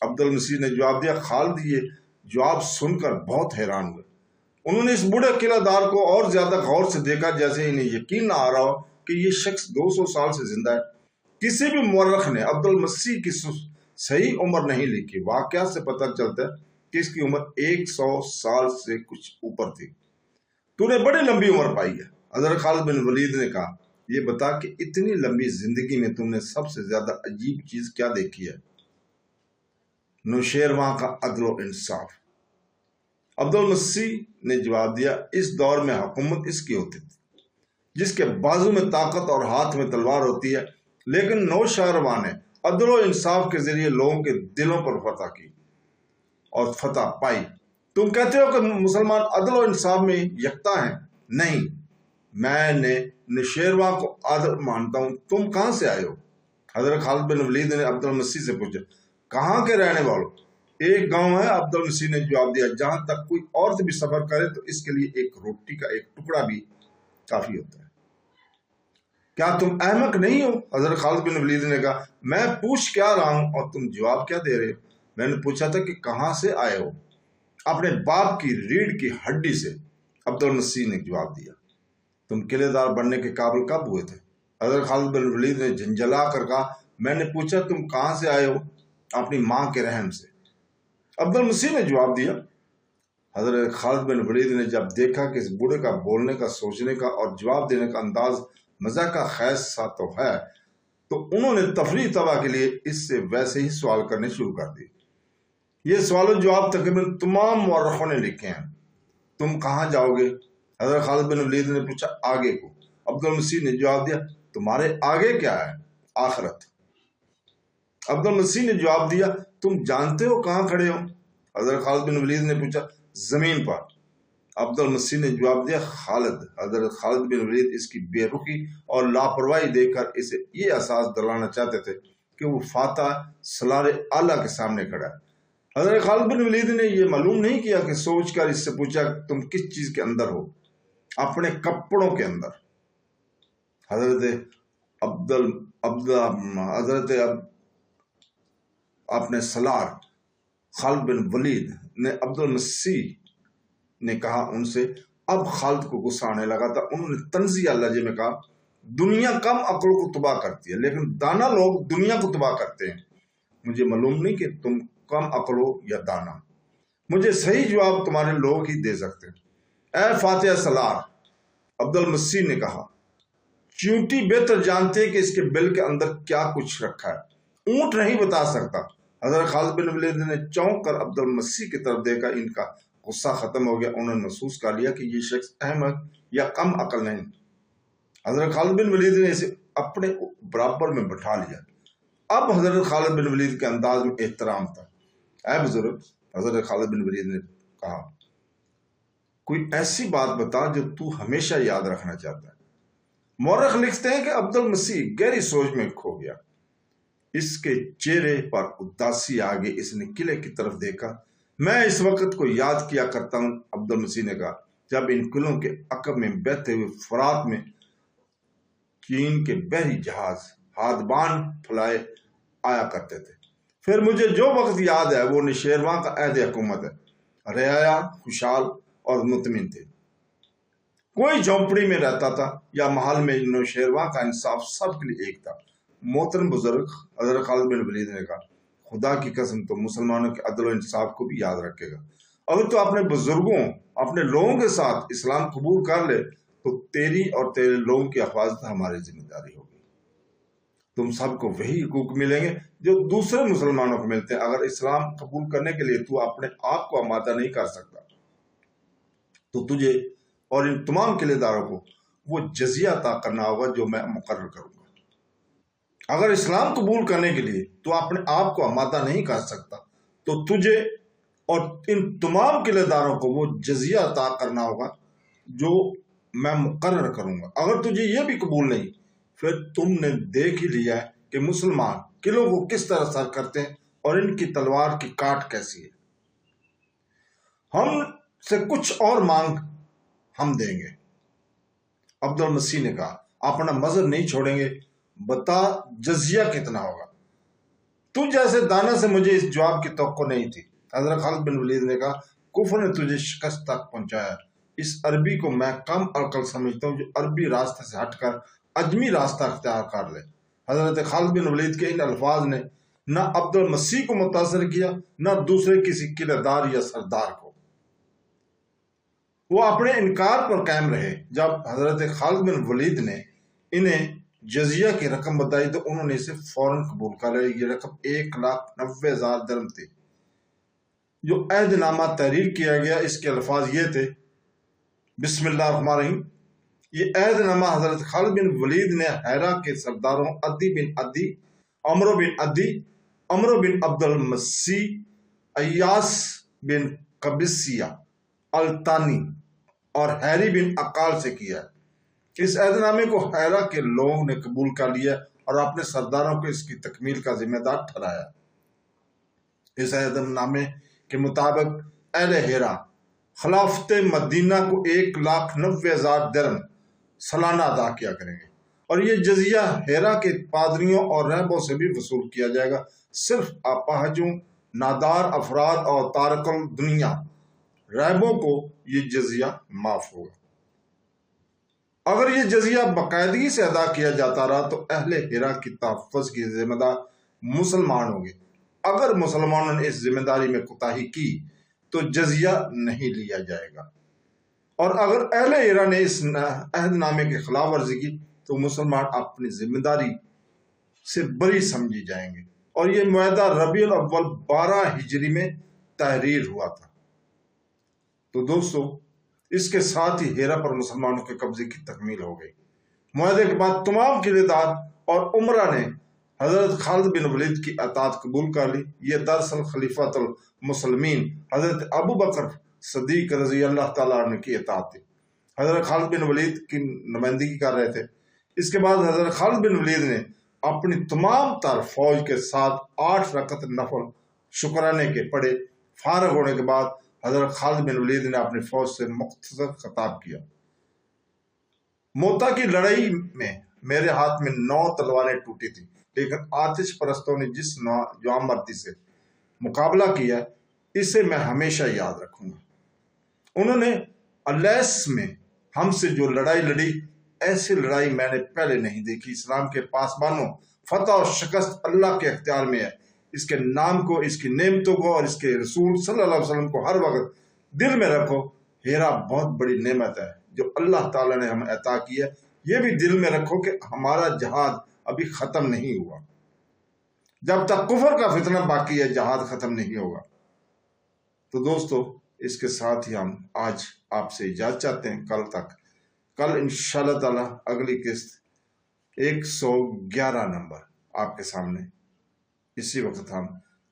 عبدالمسیح نے جواب دیا، خالد یہ جواب سن کر بہت حیران ہوئے۔ انہوں نے اس بوڑھے قلعہ دار کو اور زیادہ غور سے دیکھا، جیسے انہیں یقین نہ آ رہا ہو کہ یہ شخص 200 سال سے زندہ ہے۔ کسی بھی مورخ نے عبدالمسیح کی صحیح عمر نہیں لکھی۔ واقعات سے پتہ چلتا ہے کہ اس کی عمر 100 سال سے کچھ اوپر تھی۔ تو نے بڑی لمبی عمر پائی ہے۔ حضرت خالد بن ولید نے کہا، یہ بتا کہ اتنی لمبی زندگی میں تم نے سب سے زیادہ عجیب چیز کیا دیکھی ہے؟ نوشیروان کا عدل و انصاف۔ عبدالمسیح نے جواب دیا، اس دور میں حکومت اس کی ہوتی تھی جس کے بازو میں طاقت اور ہاتھ میں تلوار ہوتی ہے، لیکن نوشیروان نے عدل و انصاف کے ذریعے لوگوں کے دلوں پر فتح کی اور فتح پائی۔ تم کہتے ہو کہ مسلمان عدل و انصاف میں یکتا ہیں؟ نہیں، میں نے نوشیروان کو عادل مانتا ہوں۔ تم کہاں سے آئے ہو؟ حضرت خالد بن ولید نے عبدالمسیح سے پوچھا، کہاں کے رہنے والوں؟ ایک گاؤں ہے، عبدالمسیح نے جواب دیا، جہاں تک کوئی عورت بھی سفر کرے تو اس کے لیے ایک روٹی کا ایک ٹکڑا بھی کافی ہوتا ہے۔ کیا تم احمق نہیں ہو؟ حضرت خالد بن ولید نے کہا، میں پوچھ کیا رہا ہوں اور تم جواب کیا دے رہے ہو؟ میں نے پوچھا تھا کہ کہاں سے آئے ہو؟ اپنے باپ کی ریڑھ کی ہڈی سے، عبدالمسیح نے جواب دیا۔ تم قلعے دار بننے کے قابل کب ہوئے تھے؟ حضرت خالد بن ولید نے جھنجھلا کر کہا، میں نے پوچھا تم کہاں سے آئے ہو؟ اپنی ماں کے رحم سے، عبدالمسیح نے جواب دیا۔ حضرت خالد بن ولید نے جب دیکھا کہ اس بوڑھے کا بولنے کا، سوچنے کا اور جواب دینے کا انداز مزاح کا خیز سا تو ہے، تو انہوں نے تفریح طبع کے لیے اس سے ویسے ہی سوال کرنے شروع کر دیے۔ یہ سوال و جواب تقریباً تمام مورخوں نے لکھے ہیں۔ تم کہاں جاؤ گے؟ حضرت خالد بن ولید نے پوچھا، آگے کو۔ عبدالمسیح نے جواب دیا، تمہارے آگے کیا ہے؟ آخرت۔ عبدالمسیح نے جواب دیا، تم جانتے ہو کہاں کھڑے ہو؟ حضرت خالد بن ولید نے پوچھا، زمین پر۔ عبدالمسیح نے جواب دیا، خالد۔ حضرت خالد بن ولید اس کی بے رخی اور لاپرواہی دیکھ کر اسے یہ احساس دلانا چاہتے تھے کہ وہ فاتح سالار اعلیٰ کے سامنے کھڑا ہے۔ حضرت خالد بن ولید نے یہ معلوم نہیں کیا کہ سوچ کر اس سے پوچھا، تم کس چیز کے اندر ہو؟ اپنے کپڑوں کے اندر۔ اپنے سالار خالد بن ولید نے عبدالمسیح نے کہا ان سے۔ اب خالد کو غصہ آنے لگا تھا۔ انہوں نے طنزیہ لہجے میں کہا، دنیا کم عقلوں کو تباہ کرتی ہے، لیکن دانا لوگ دنیا کو تباہ کرتے ہیں۔ مجھے معلوم نہیں کہ تم کم عقل ہو یا دانا، مجھے صحیح جواب تمہارے لوگ ہی دے سکتے ہیں۔ اے فاتح سالار، عبدالمسیح نے کہا، چیونٹی بہتر جانتے ہیں کہ اس کے بل کے اندر کیا کچھ رکھا ہے، اونٹ نہیں بتا سکتا۔ حضرت خالد بن ولید نے چونک کر عبدالمسیح کی طرف دیکھا۔ ان کا غصہ ختم ہو گیا۔ انہوں نے محسوس کر لیا کہ یہ شخص احمق یا کم عقل نہیں۔ حضرت خالد بن ولید نے اسے اپنے برابر میں بٹھا لیا۔ اب حضرت خالد بن ولید کے انداز میں احترام تھا۔ اے بزرگ، حضرت خالد بن ولید نے کہا، کوئی ایسی بات بتا جو تو ہمیشہ یاد رکھنا چاہتا ہے۔ مورخ لکھتے ہیں کہ عبدالمسیح گہری سوچ میں کھو گیا۔ اس کے چہرے پر اداسی آ گئی۔ اس نے قلعے کی طرف دیکھا۔ میں اس وقت کو یاد کیا کرتا ہوں، عبدالمسیح نے کہا، جب ان قلعوں کے عقب میں بہتے ہوئے فرات میں چین کے بحری جہاز ہادبان پھلائے آیا کرتے تھے۔ پھر مجھے جو وقت یاد ہے وہ نوشیروان کا عہد حکومت ہے۔ رعایا خوشحال اور مطمئن تھے۔ کوئی جھونپڑی میں رہتا تھا یا محل میں۔ نوشیروان کا انصاف سب کے لیے ایک تھا۔ محترم بزرگ، حضرت خالد بن ولید نے کہا، خدا کی قسم تو مسلمانوں کے عدل و انصاف کو بھی یاد رکھے گا۔ اگر تو اپنے بزرگوں، اپنے لوگوں کے ساتھ اسلام قبول کر لے تو تیری اور تیرے لوگوں کی حفاظت ہماری ذمہ داری ہوگی۔ تم سب کو وہی حقوق ملیں گے جو دوسرے مسلمانوں کو ملتے ہیں۔ اگر اسلام قبول کرنے کے لیے تو اپنے آپ کو آمادہ نہیں کر سکتا تو تجھے اور ان تمام قلعے داروں کو وہ جزیہ عطا کرنا ہوگا جو میں مقرر کروں گا۔ اگر اسلام قبول کرنے کے لیے تو اپنے آپ کو آمادہ نہیں کر سکتا تو تجھے اور ان تمام قلعے داروں کو وہ جزیہ عطا کرنا ہوگا جو میں مقرر کروں گا۔ اگر تجھے یہ بھی قبول نہیں، پھر تم نے دیکھ ہی لیا ہے کہ مسلمان قلعوں کو کس طرح سر کرتے ہیں اور ان کی تلوار کی کاٹ کیسی ہے۔ ہم سے کچھ اور مانگ، ہم دیں گے۔ عبدالمسیح نے کہا، اپنا مذہب نہیں چھوڑیں گے؟ بتا جزیہ کتنا ہوگا؟ تو جیسے دانا سے مجھے اس جواب کی توقع نہیں تھی۔ حضرت خالد بن ولید نے کہا کفر نے تجھے شکست تک پہنچایا، اس عربی کو میں کم عقل سمجھتا ہوں جو عربی راستے سے ہٹ کر اجمی راستہ اختیار کر لے۔ حضرت خالد بن ولید کے ان الفاظ نے نہ عبد المسیح کو متاثر کیا نہ دوسرے کسی قلعہ دار یا سردار کو۔ وہ اپنے انکار پر قائم رہے۔ جب حضرت خالد بن ولید نے انہیں جزیہ کی رقم بتائی تو انہوں نے اسے فوراً قبول کر لیا۔ یہ رقم 1,90,000 درہم تھی۔ جو عہد نامہ تحریر کیا گیا اس کے الفاظ یہ تھے، بسم اللہ الرحمن الرحیم۔ یہ عہد نامہ حضرت خالد بن ولید نے ہیرا کے سرداروں عدی بن عدی، عمرو بن عدی، عمرو بن عبد المسیح، ایاس بن قبیسیہ التانی اور ہیری بن اقال سے کیا ہے۔ اس عہد نامے کو ہیرا کے لوگوں نے قبول کر لیا اور اپنے سرداروں کو اس کی تکمیل کا ذمہ دار ٹھہرایا۔ اس عہد نامے کے مطابق اہل ہیرا خلافت مدینہ کو 1,90,000 درہم سالانہ ادا کیا کریں گے، اور یہ جزیہ ہیرا کے پادریوں اور راہبوں سے بھی وصول کیا جائے گا۔ صرف اپاہجوں، نادار افراد اور تارک الدنیا راہبوں کو یہ جزیہ معاف ہوگا۔ اگر یہ جزیہ باقاعدگی سے ادا کیا جاتا رہا تو اہل ہیرا کی تحفظ کی ذمہ دار مسلمان ہوں گے۔ اگر مسلمانوں نے اس ذمہ داری میں کوتاہی کی تو جزیہ نہیں لیا جائے گا، اور اگر اہل ہیرا نے اس عہد نامے کی خلاف ورزی کی تو مسلمان اپنی ذمہ داری سے بری سمجھی جائیں گے۔ اور یہ معاہدہ ربیع الاول 12 ہجری میں تحریر ہوا تھا۔ تو دوستو، اس کے ساتھ ہی ہیرا پر مسلمانوں کے قبضے کی تکمیل ہو گئی۔ معاہدے کے بعد تمام قلعے دار اور عمرہ نے حضرت خالد بن ولید کی اطاعت قبول کر لی۔ یہ دراصل خلیفۃ المسلمین حضرت ابو بکر صدیق رضی اللہ تعالیٰ عنہ کی اطاعت تھی۔ حضرت خالد بن ولید کی نمائندگی کر رہے تھے۔ اس کے بعد حضرت خالد بن ولید نے اپنی تمام تر فوج کے ساتھ 8 رکعت نفل شکرانے کے پڑھے۔ فارغ ہونے کے بعد حضرت خالد بن ولید نے اپنی فوج سے مختصر خطاب کیا، موتا کی لڑائی میں میرے ہاتھ میں 9 تلواریں ٹوٹی تھیں، لیکن آتش پرستوں نے جس جوان مردی سے مقابلہ کیا اسے میں ہمیشہ یاد رکھوں گا۔ انہوں نے الیس میں ہم سے جو لڑائی لڑی، ایسی لڑائی میں نے پہلے نہیں دیکھی۔ اسلام کے پاسبانوں، فتح اور شکست اللہ کے اختیار میں ہے۔ اس کے نام کو، اس کی نعمتوں کو اور اس کے رسول صلی اللہ علیہ وسلم کو ہر وقت دل میں رکھو۔ ہیرا بہت بڑی نعمت ہے جو اللہ تعالیٰ نے ہمیں عطا کی ہے۔ یہ بھی دل میں رکھو کہ ہمارا جہاد ابھی ختم نہیں ہوا۔ جب تک کفر کا فتنہ باقی ہے جہاد ختم نہیں ہوگا۔ تو دوستو، اس کے ساتھ ہی ہم آج آپ سے اجازت چاہتے ہیں۔ کل انشاءاللہ تعالی اگلی قسط 111 نمبر آپ کے سامنے اسی وقت ہم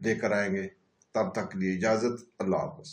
لے کر آئیں گے۔ تب تک کے لیے اجازت، اللہ حافظ۔